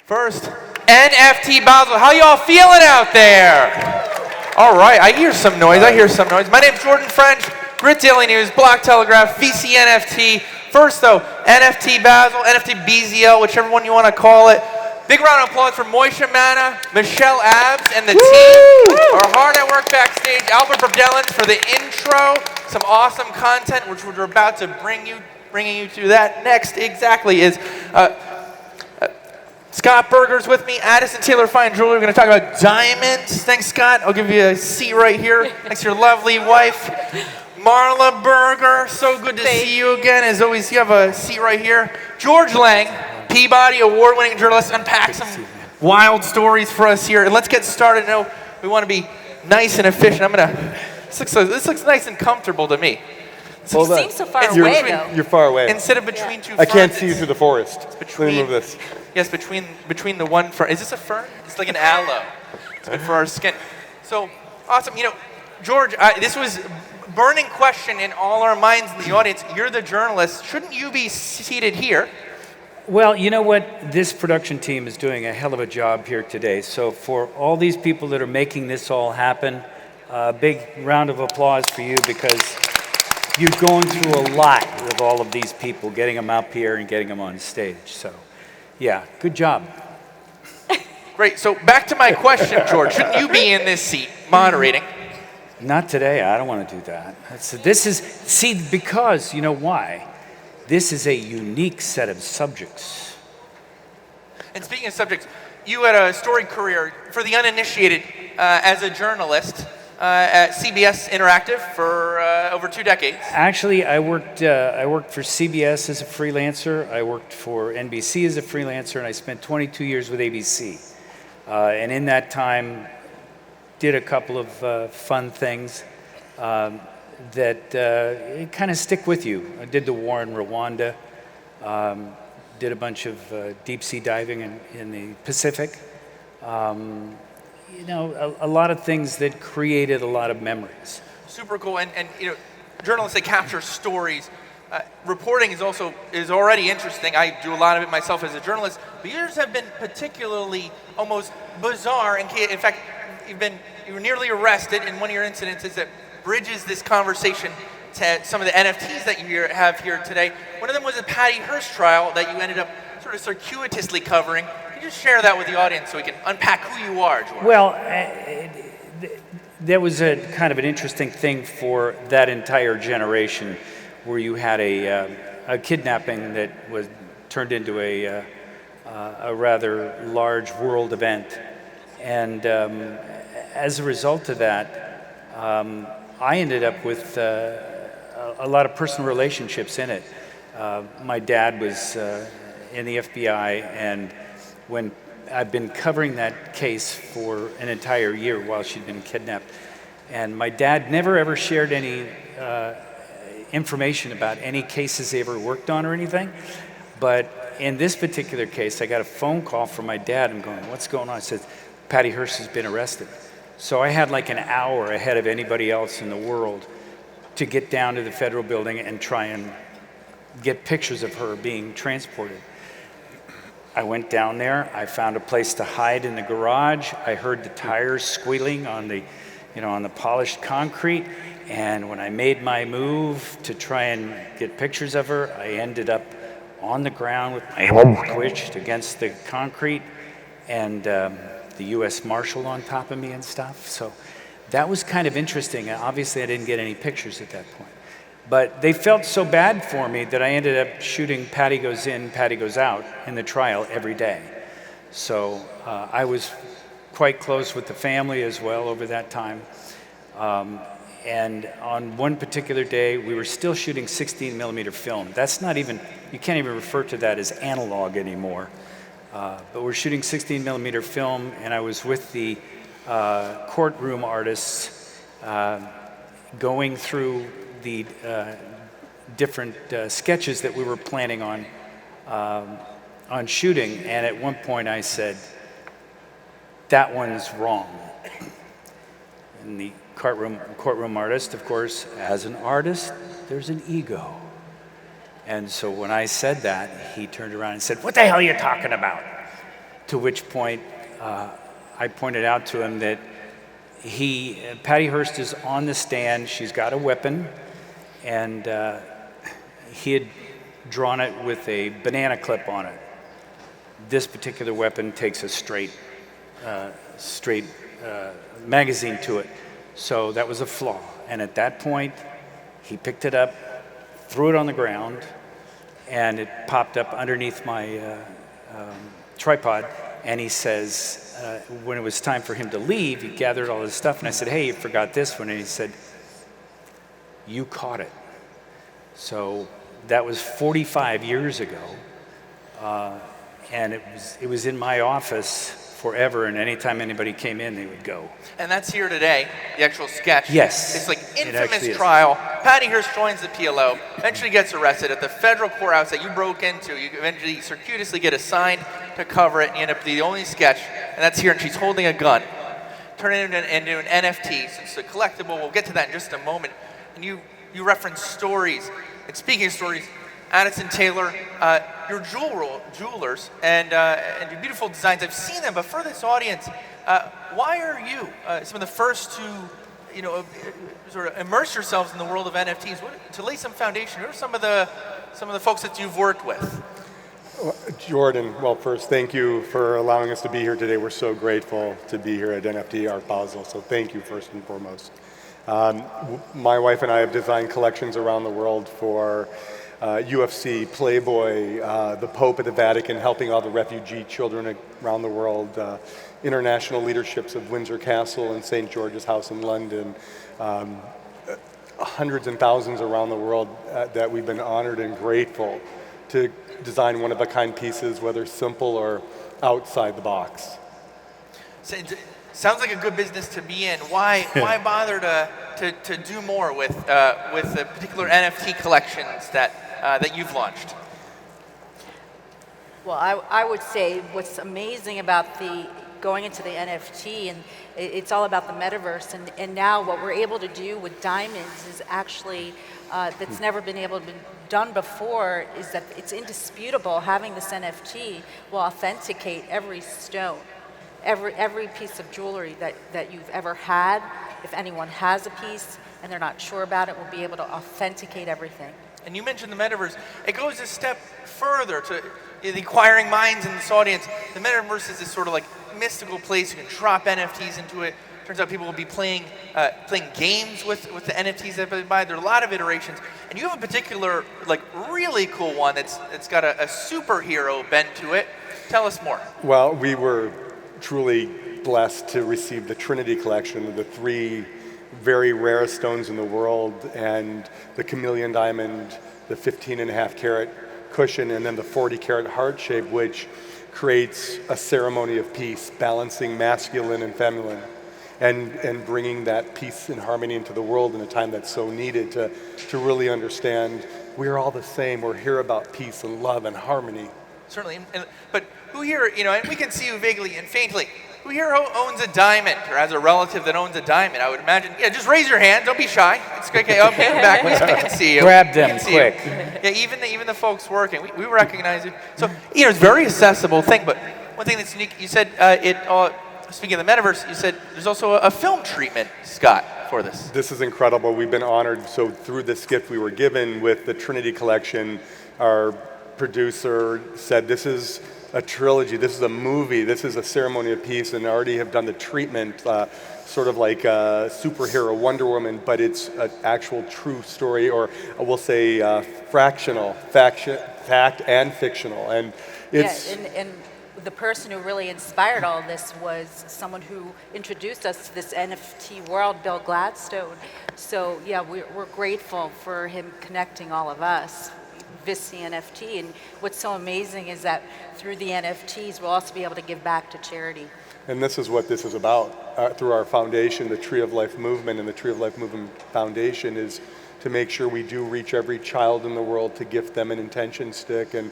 First, NFT BZL. How y'all feeling out there? All right, I hear some noise. My name's Jordan French, Grit Daily News, BlockTelegraph, VC NFT. First, though, NFT BZL, NFT BZL, whichever one you want to call it. Big round of applause for Moisha Manna, Michelle Abs, and the team are hard at work backstage. Albert Berdelens for the intro. Some awesome content, which we're about to bringing you to that. Next, exactly, is Scott Berger's with me. Addison Taylor Fine Jewelry. We're going to talk about diamonds. Thanks, Scott. I'll give you a seat right here next to your lovely wife, Marla Berger. So good to see you again. As always, you have a seat right here. George Lang, Peabody-award-winning journalist, unpack some wild stories for us here. And let's get started. I know we want to be nice and efficient. This looks nice and comfortable to me. You seem so far away, though. You're far away. Instead of between two ferns. I can't see you through the forest. Let me move this. Yes, between the one fern. Is this a fern? It's like an aloe. It's good for our skin. So, awesome. You know, George, this was a burning question in all our minds in the audience. You're the journalist. Shouldn't you be seated here? Well, you know what? This production team is doing a hell of a job here today. So for all these people that are making this all happen, a big round of applause for you, because you're going through a lot with all of these people, getting them up here and getting them on stage. So, yeah, good job. Great. So back to my question, George. Shouldn't you be in this seat moderating? Not today. I don't want to do that. Because, you know why? This is a unique set of subjects. And speaking of subjects, you had a storied career, for the uninitiated, as a journalist at CBS Interactive for over 2 decades. Actually, I worked for CBS as a freelancer. I worked for NBC as a freelancer, and I spent 22 years with ABC. And in that time, did a couple of fun things that kind of stick with you. I did the war in Rwanda, did a bunch of deep sea diving in the Pacific. You know, a lot of things that created a lot of memories. Super cool, and you know, journalists, they capture stories. Reporting is already interesting. I do a lot of it myself as a journalist, but yours have been particularly almost bizarre. In fact, you were nearly arrested in one of your incidences that bridges this conversation to some of the NFTs that you have here today. One of them was a Patty Hearst trial that you ended up sort of circuitously covering. Can you just share that with the audience so we can unpack who you are, George? Well, that was a kind of an interesting thing for that entire generation, where you had a kidnapping that was turned into a rather large world event. And as a result of that, I ended up with a lot of personal relationships in it. My dad was in the FBI, and when I've been covering that case for an entire year while she'd been kidnapped, and my dad never ever shared any information about any cases they ever worked on or anything. But in this particular case, I got a phone call from my dad. I'm going, what's going on? I said, Patty Hearst has been arrested. So I had like an hour ahead of anybody else in the world to get down to the federal building and try and get pictures of her being transported. I went down there. I found a place to hide in the garage. I heard the tires squealing on the polished concrete. And when I made my move to try and get pictures of her, I ended up on the ground with my head squished against the concrete, and the U.S. Marshal on top of me and stuff. So that was kind of interesting. Obviously, I didn't get any pictures at that point. But they felt so bad for me that I ended up shooting Patty Goes In, Patty Goes Out in the trial every day. So I was quite close with the family as well over that time. And on one particular day, we were still shooting 16 millimeter film. That's not even, you can't even refer to that as analog anymore. But we're shooting 16 millimeter film, and I was with the courtroom artists going through the different sketches that we were planning on shooting. And at one point I said, that one's wrong. And the courtroom artist, of course, as an artist, there's an ego. And so when I said that, he turned around and said, what the hell are you talking about? to which point I pointed out to him that Patty Hearst is on the stand, she's got a weapon, and he had drawn it with a banana clip on it. This particular weapon takes a straight magazine to it. So that was a flaw. And at that point, he picked it up, threw it on the ground, and it popped up underneath my tripod. And he says, when it was time for him to leave, he gathered all his stuff, and I said, hey, you forgot this one. And he said, you caught it. So that was 45 years ago. And it was in my office forever, and anytime anybody came in, they would go. And that's here today, the actual sketch. Yes. It's like infamous trial. Patty Hearst joins the PLO, eventually gets arrested at the federal courthouse that you broke into. You eventually circuitously get assigned to cover it, and you end up the only sketch, and that's here, and she's holding a gun. Turn it into an NFT, so it's a collectible. We'll get to that in just a moment. And you reference stories. And speaking of stories, Addison Taylor, your jewelers and your beautiful designs. I've seen them, but for this audience, why are you some of the first to, sort of immerse yourselves in the world of NFTs? To lay some foundation, who are some of the folks that you've worked with? Jordan, well, first, thank you for allowing us to be here today. We're so grateful to be here at NFT Art Basel, so thank you first and foremost. My wife and I have designed collections around the world for UFC, Playboy, the Pope at the Vatican, helping all the refugee children around the world, international leaderships of Windsor Castle and St. George's House in London, hundreds and thousands around the world that we've been honored and grateful to design one-of-a-kind pieces, whether simple or outside the box. Sounds like a good business to be in. Why bother to do more with the particular NFT collections that you've launched? Well, I would say what's amazing about going into the NFT, and it's all about the metaverse, and now what we're able to do with diamonds is actually that's never been able to be done before, is that it's indisputable. Having this NFT will authenticate every stone, every piece of jewelry that you've ever had. If anyone has a piece and they're not sure about it, we'll be able to authenticate everything. And you mentioned the metaverse. It goes a step further to the inquiring minds in this audience. The metaverse is this sort of like mystical place. You can drop NFTs into it. Turns out people will be playing games with the NFTs that they buy. There are a lot of iterations. And you have a particular, like, really cool one that's got a superhero bent to it. Tell us more. Well, we were truly blessed to receive the Trinity collection, the 3 very rare stones in the world, and the chameleon diamond, the 15.5 carat cushion, and then the 40 carat heart shape, which creates a ceremony of peace, balancing masculine and feminine, and bringing that peace and harmony into the world in a time that's so needed to really understand we're all the same. We're here about peace and love and harmony. Certainly, but who here, and we can see you vaguely and faintly, who here owns a diamond or has a relative that owns a diamond? I would imagine, just raise your hand, don't be shy. It's okay, okay, back, we can see you. Grab them quick. Yeah, even the folks working, we recognize you. So, it's a very accessible thing, but one thing that's unique, you said, speaking of the metaverse, you said there's also a film treatment, Scott, for this. This is incredible. We've been honored. So through this gift we were given with the Trinity collection, our producer said, this is a trilogy, this is a movie, this is a ceremony of peace, and already have done the treatment, sort of like a superhero Wonder Woman, but it's an actual true story, or we'll say fact and fictional. And it's... Yeah, and the person who really inspired all this was someone who introduced us to this NFT world, Bill Gladstone. So yeah, we're grateful for him connecting all of us. This NFT, and what's so amazing is that through the NFTs we'll also be able to give back to charity. And this is what this is about. Through our foundation, the Tree of Life Movement, and the Tree of Life Movement Foundation is to make sure we do reach every child in the world, to gift them an intention stick and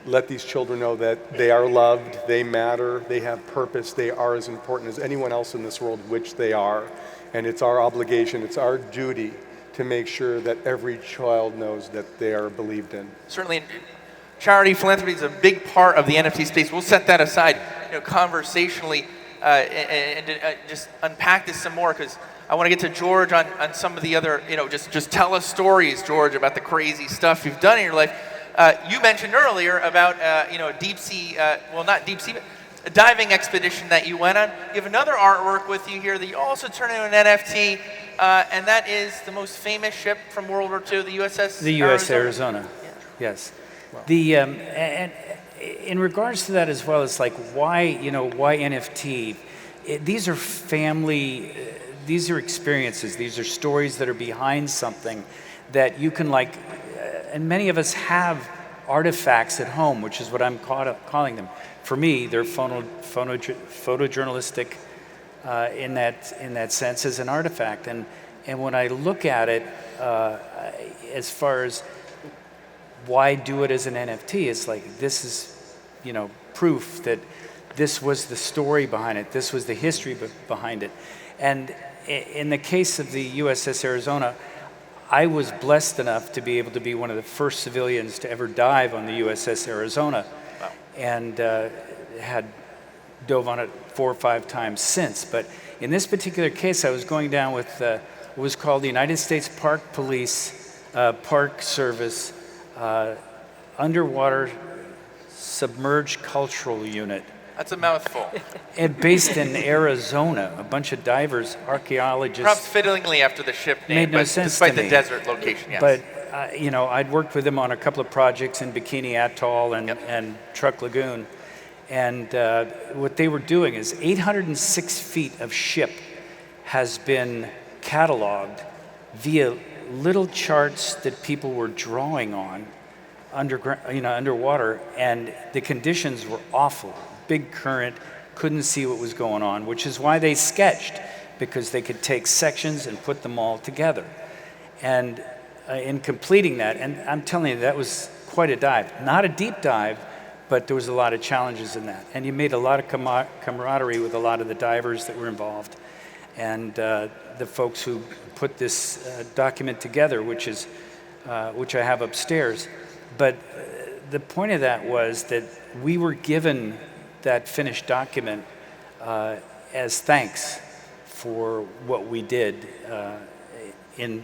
let these children know that they are loved, they matter, they have purpose, they are as important as anyone else in this world, which they are. And it's our obligation, it's our duty to make sure that every child knows that they are believed in. Certainly, charity philanthropy is a big part of the NFT space. We'll set that aside. conversationally and just unpack this some more, because I want to get to George on some of the other, just tell us stories, George, about the crazy stuff you've done in your life. You mentioned earlier about, a deep sea, well, not deep sea, but a diving expedition that you went on. You have another artwork with you here that you also turned into an NFT, and that is the most famous ship from World War II, the USS The USS Arizona. Yes. Wow. And in regards to that as well, it's like why NFT? These are family. These are experiences. These are stories that are behind something that you can and many of us have artifacts at home, which is what I'm calling them. For me, they're photojournalistic in that sense as an artifact. And when I look at it, as far as why do it as an NFT, it's like this is, proof that this was the story behind it. This was the history behind it. And in the case of the USS Arizona, I was blessed enough to be able to be one of the first civilians to ever dive on the USS Arizona. Wow. And had dove on it 4 or 5 times since. But in this particular case, I was going down with what was called the United States Park Police Park Service Underwater Submerged Cultural Unit. That's a mouthful. And based in Arizona, a bunch of divers, archaeologists. Perhaps fittingly after the ship name, made no but sense despite to the me. desert location, yes. But I'd worked with them on a couple of projects in Bikini Atoll and Truck Lagoon, and what they were doing is 806 feet of ship has been cataloged via little charts that people were drawing on underwater, and the conditions were awful. Big current, couldn't see what was going on, which is why they sketched, because they could take sections and put them all together. And in completing that, and I'm telling you, that was quite a dive. Not a deep dive, but there was a lot of challenges in that. And you made a lot of camaraderie with a lot of the divers that were involved, and the folks who put this document together, which I have upstairs. But the point of that was that we were given that finished document as thanks for what we did in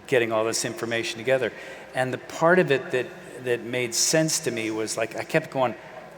getting all this information together. And the part of it that made sense to me was I kept going,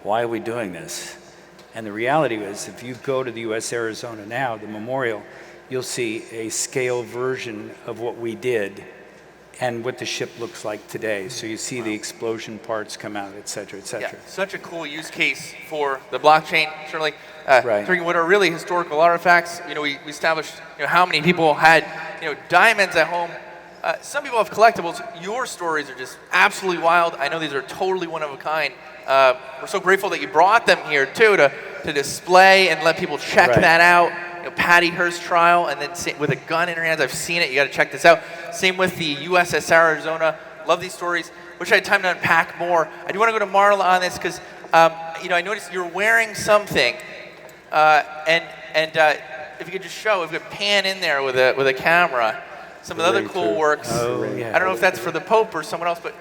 why are we doing this? And the reality was, if you go to the US Arizona now, the memorial, you'll see a scale version of what we did and what the ship looks like today. So you see the explosion parts come out, et cetera, et cetera. Yeah, such a cool use case for the blockchain, certainly. Right. During what are really historical artifacts, we established how many people had diamonds at home. Some people have collectibles. Your stories are just absolutely wild. I know these are totally one of a kind. We're so grateful that you brought them here too to display and let people check that out. Patty Hearst trial, and then with a gun in her hands. I've seen it. You got to check this out. Same with the USS Arizona. Love these stories. Wish I had time to unpack more. I do want to go to Marla on this because I noticed you're wearing something, and if you could just show, if you could pan in there with a camera, some of the other cool works. Oh, yeah. I don't know if that's for the Pope or someone else, but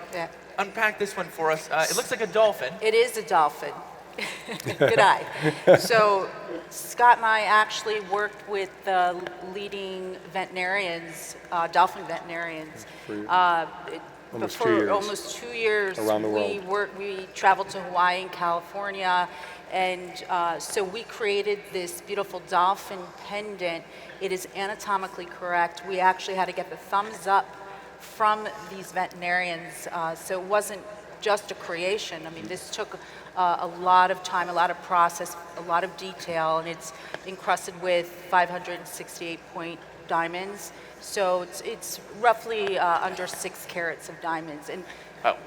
unpack this one for us. It looks like a dolphin. It is a dolphin. Good eye. So Scott and I actually worked with the leading veterinarians, dolphin veterinarians. Almost 2 years around the world. We traveled to Hawaii and California, and so we created this beautiful dolphin pendant. It is anatomically correct. We actually had to get the thumbs up from these veterinarians, so it wasn't just a creation. I mean, this took a lot of time, a lot of process, a lot of detail, and it's encrusted with 568-point diamonds. So it's roughly under 6 carats of diamonds, and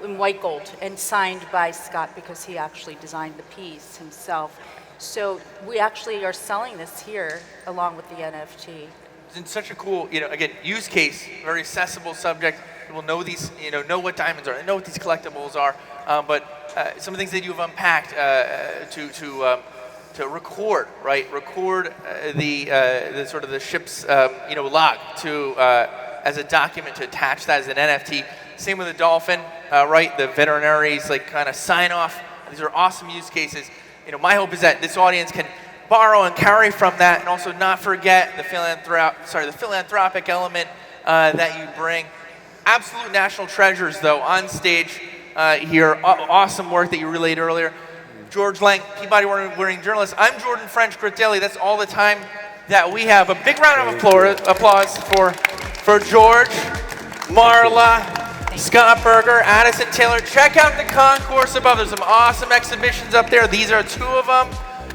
in white gold, and signed by Scott because he actually designed the piece himself. So we actually are selling this here along with the NFT. It's such a cool, again, use case, very accessible subject. People know these, know what diamonds are, know what these collectibles are, but some of the things that you've unpacked to record, right? Record the sort of the ship's, log to as a document to attach that as an NFT. Same with the dolphin, right? The veterinaries kind of sign off. These are awesome use cases. my hope is that this audience can borrow and carry from that, and also not forget the philanthropic element that you bring. Absolute national treasures, though, on stage here. Awesome work that you relayed earlier. George Lang, Peabody-award-winning journalist. I'm Jordan French, Grit Daily. That's all the time that we have. A big round of applause for George, Marla, Scott Berger, Addison Taylor. Check out the concourse above. There's some awesome exhibitions up there. These are 2 of them.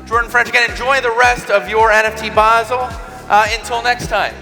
Jordan French, again, enjoy the rest of your NFT Basel. Until next time.